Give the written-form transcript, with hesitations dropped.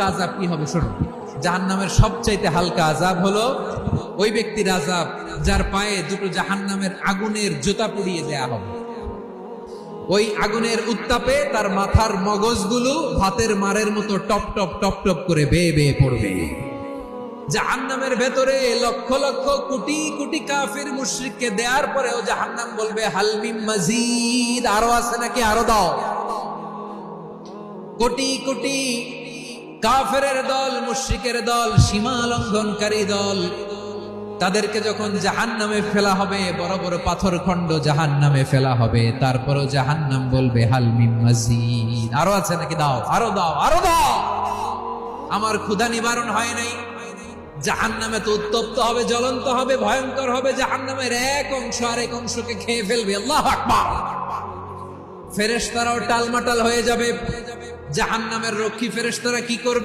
আযাব কি হবে শুনুন। জাহান্নামের সবচাইতে হালকা আযাব হলো ওই ব্যক্তির আযাব যার পায়ে দুটো জাহান্নামের আগুনের জুতা পুড়িয়ে দেয়া হবে। ওই আগুনের উত্তাপে তার মাথার মগজগুলো ভাতের মারের মতো টপ টপ টপ টপ করে বেয়ে বেয়ে পড়বে। জাহান্নামের ভেতরে লক্ষ লক্ষ কোটি কোটি কাফির মুশরিককে দেওয়ার পরেও জাহান্নাম বলবে হাল মিন মাজিদ, আরো আছে নাকি, আরো দাও। কোটি কোটি কাফেরের দল, মুশরিকের দল, সীমা লঙ্ঘনকারী দল, তাদেরকে যখন জাহান্নামে ফেলা হবে, বড় বড় পাথর খণ্ড জাহান্নামে ফেলা হবে, তারপরও জাহান্নাম বলবে হাল মিন মাজিদ, আরো আছে নাকি, দাও, আরো দাও, আরো দাও। আমার ক্ষুধা নিবারণ হয় নাই। জাহান্নামে তো উত্তপ্ত হবে, জ্বলন্ত হবে, ভয়ঙ্কর হবে। জাহান্নামের এক অংশ আরেক অংশকে খেয়ে ফেলবে। আল্লাহু আকবার। ফেরেশতারাও টালমাটাল হয়ে যাবে। জাহান্নামের রক্ষী ফেরেশতারা কি করবে?